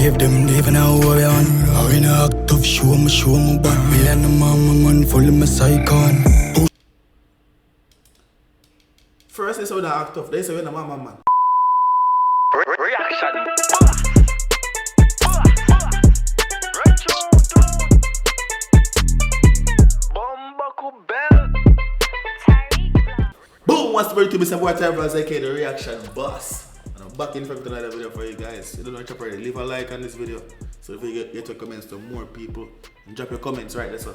save them, living out where on. How in a act of show me back. Me and the mama man full of my psychon. First they say when I act tough, they say when the mama man. Reaction. Boom! What's the word to me? Some boy TyrekeReacts, aka the reaction boss. And I'm back in for another video for you guys. You don't know what you're already. Leave a like on this video. So if you get your comments to more people, and drop your comments right there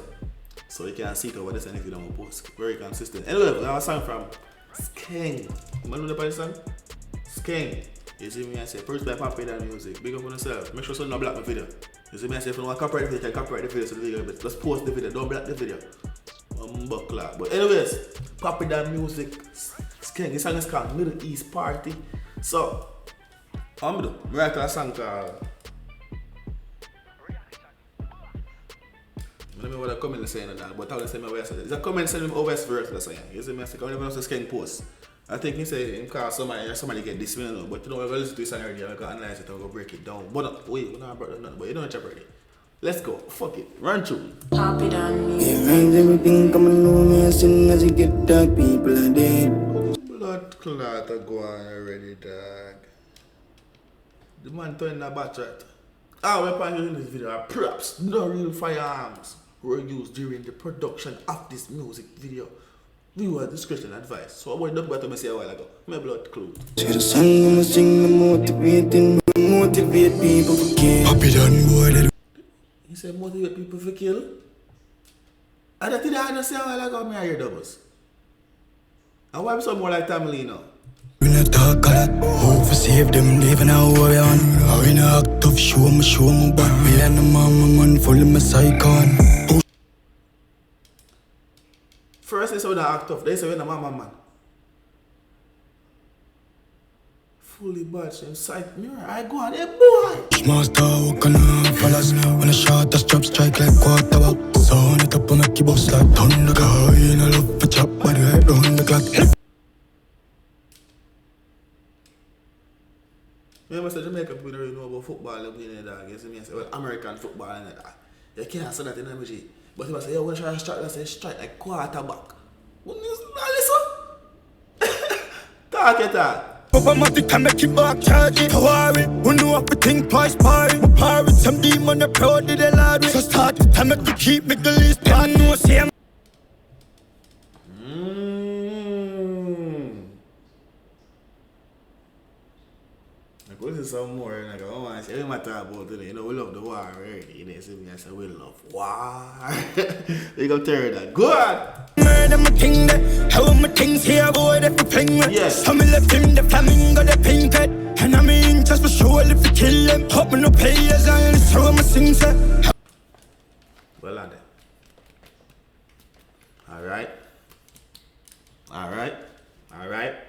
so you can see it over this and if you don't post. Very consistent. Anyway, we have a song from Skeng. You know the song? Skeng. You see me, I say, produced by Papi that music. Big up on yourself. Make sure someone don't block my video. You see me, I say, if you want to copyright the video, you can copyright the video so the video gets. Let's post the video, don't block the video. But anyways, Papi that music, Skeng. This song is called Middle East Party. So, I'm going to do a song called. I don't know what the comment is saying on that, but I will say my way I said it. It's a comment saying my West verse that's saying. You see me, I say, come on, the Skeng post. I think he said in cause somebody get this one, you know, but you know, we're going to listen to this already, I'm going to analyze it and go break it down. But wait, we're not about nothing, but you don't chop already. Let's go, fuck it, run through. Papi done me. Yeah, everything coming on me as soon as you get that people are dead. Blood clot are going already, dog. The man throwing that bat right. Weapons in this video are props, no real firearms were used during the production of this music video. Viewer discretion advice. So I want to talk about me say a while ago. My blood clot. See the song I'ma sing, motivate people for kill. Papi done boy. He said motivate people for kill. And that thing I say a while ago, me I hear doubles. And why be so more like family now? We not talk a lot. Hope to save them, living out where on. How in a act of show me back. Me and the mama man full of my psychon. First they say when I act tough, they say when the mama man. Fully batched inside mirror, I go on, hey boy! Master walking on fellas. When I shot the strap strike like quarterback. Sound it up on a keyboard like thunder. Guy in a love for chop, but I round the clock. You must say Jamaican people don't really know about football in the dog. You see me? I say, well, American football in the dog. You can't say that in MG. But if I say, yo, when I try to strike, I say, strike like quarterback. What is that, listen? Talk it out. Automatic can make it back charge it. Worry, we know what we think twice party. My parents, some demon, the pro did the lad. So start it, I make to keep me the least. I know, see This is some more, and I go, oh, I say, we might talk about today. You know, we love the war already. You know, see me, I say, we love war. We go tear that. Go on! Murder my thing there. How my things here, boy, they for playing with. Yes. So me left him, the flamingo, the pink head. And I'm in just for sure if we kill them. Hope me no players, and so I'm a sing, Well, on then. Alright.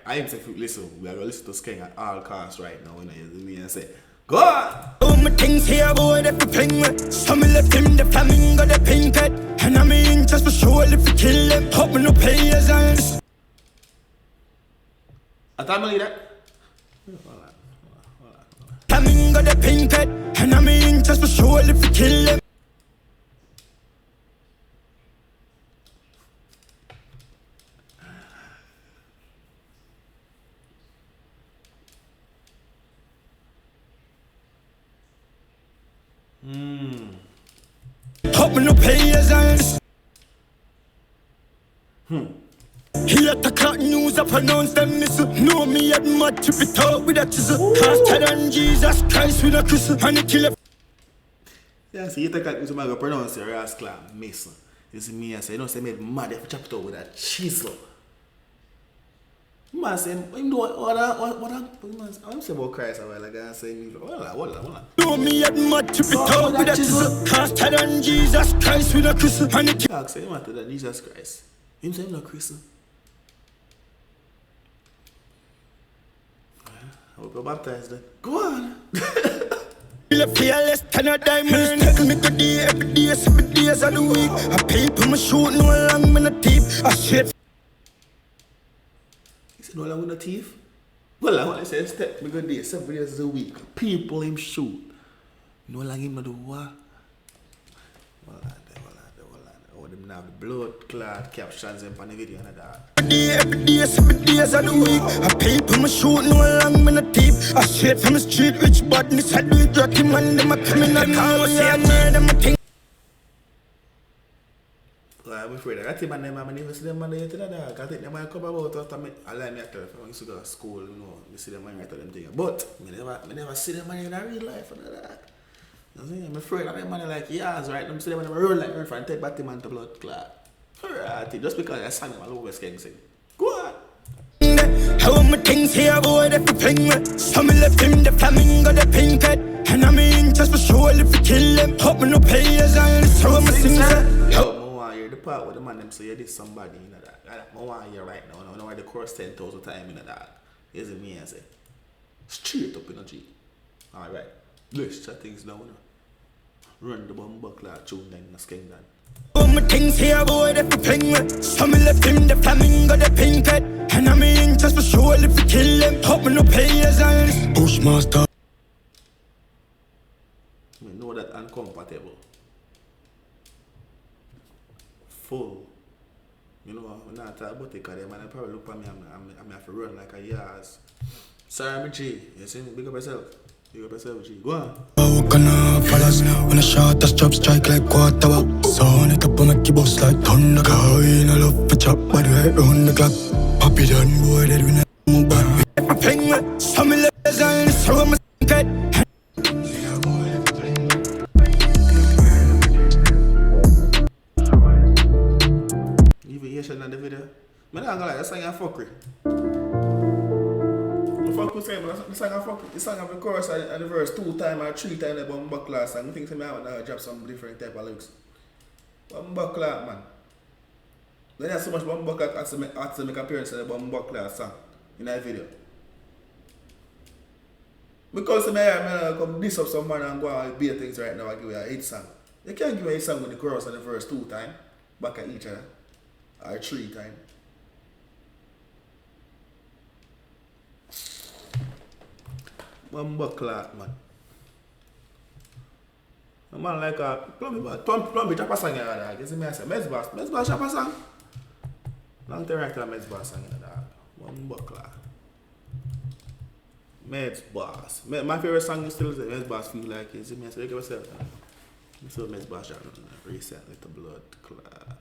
I am saying, listen, we are going to listen to Skeng at all costs right now. You know, you say, go on! All my things here, boy, they for playing with. So me left him, the flamingo, the pink head. And I'm in just for sure if we kill them. Hope me no players, and I thought I that. Hold on. flamingo, the pink head. And I'm in just for sure if we kill them. Hope me no players and He let the clock news, I pronounce them missile. Know me at mud, trip it out with a chisel. Faster than Jesus Christ with a crystal. And the killer. Yeah, so you take that news, I'm going to pronounce your ass clap, missile. You see me, I say, you don't say me mad if you chop it out with a chisel. Man say, him do what I'm saying about Christ a while ago, and saying, hold on. Know me at mud, trip it out with a chisel. Faster than Jesus Christ with a crystal. And the killer. Dog say, him after that, Jesus Christ. Him say, him not Christian. I hope you're baptized then. Go on. Fearless, 10 a diamond. Tell me good day, every day, 7 days of the week. I paper, my shoot, no long, man, a thief. I shit. He said, no long with a thief? Well, I want to say, step me good day, 7 days a week. People him shoot. No long him no do what? Hold on. Oh, them now the blood clot captions in on the video and that. Every day, 7 days of the week. I pay for my shoot, no long me no deep. I straight from the street, rich badness. I do it dirty man, them a coming on. I say I murder my thing. I'm afraid that team and them, I never see them on the yet, dog. I think they might come about after me. I like me at if I used to go to school, you know, I see them and write them things. But I never see them in real life and that. I'm afraid that them man like yes, right? I'm see them in real life in front take back them to blood clot. Alright, just because I sang them all over Skeng sing. Go on. How my things here, boy, they fling me. Some left him the flamingo, the pink head. And I mean, just for sure, if we kill them, hope me no pay as I so I'm sing The part where the man them say you did somebody, you know that. I want to hear right now. I know why the chorus 10,000 times, you know that. Here's me and say, straight up in a G. Alright, let's shut things down. Run the bumper clock tune then the Skeng down. All my things here, boy, they fling me. Some left him the flamingo, the pink head. And I mean, just for sure, if we kill them, hope me no pay as I Bushmaster. I know that uncomfortable. Full. You know, when I talk about it, because they might probably look at me, I'm have to run like a yas. Sorry, I'm a G. You see me? Big up yourself. Big up yourself, G. Go on. How can I follow? When I shot, I strap strike like quarter. Sound it up on my keyboard like thunder. Car in a love for chop, but right round the clock. Papi done, boy, that we not move back. I fling me, some letters and so I'm a cat. On the video. I'm not gonna lie, that song is fuckery. The fuck was saying, the song is fuckery. The song of the chorus and the verse 2 times or 3 times the bumper class. And I think I want to drop some different type of lyrics. Bumper class, man. Then there's so much bumper class to make appearance in the bumper class song in that video. Because I come diss up some man and go and beat things right now, I give you a hit song. You can't give me a hit song with the chorus and the verse 2 times back at each other. Or 3 times. Bumper clock, man. A man like a plumby drop a song in that. You see me I say, Mezbass drop a song. Long time right Mezbass song in that. Bumper clock. Mezbass. My favorite song is still say Mezbass feel like it. You see me I say, look at yourself. I saw Mezbass drop recently the blood clot.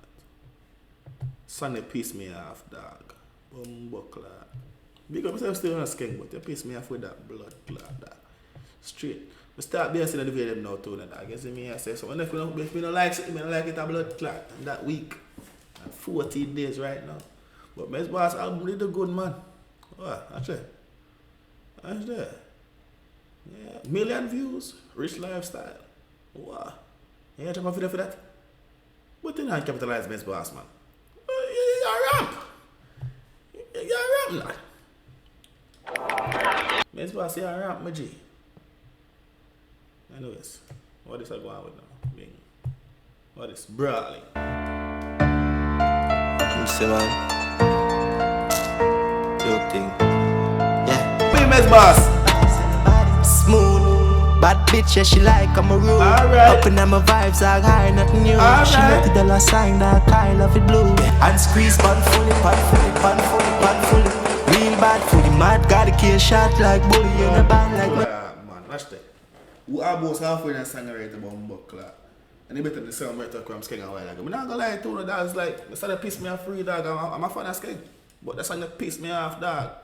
Sonny piss me off, dog. Bumbuckler. Big up myself still on a Skeng, but you piss me off with that blood clot, dog. Straight. I start basing on the video now too, dog. You see me, I say, so if you don't like it, I don't like it a blood clot. And that week. And 14 days right now. But my boss album did a good, man. What? Actually. Yeah. 1 million views. Rich lifestyle. What? You ain't drop a video for that? But you don't capitalize my boss, man. You're a ramp, lad. Miss Boss, you're a ramp, my G. Anyways, what is I going on with now? Bing. What is brawling? You see, man? Real thing. Yeah. Be Miss Boss. Smooth. Bad bitch, yeah, she like I'm a rude. Up and my vibes are high, nothing new. She make the dollar sign that I love it blue. And squeeze pan fully. Real bad fully mad, got a kill shot like bully in a band like man, watch that. Who are both halfway in a song right about Buckler? And they better the song right to come Skeng a while ago. I'm not gonna lie to you, dog. It's like, it started to piss me off free, dog. I'm a fan of Skeng. But that song that pissed me off, dog.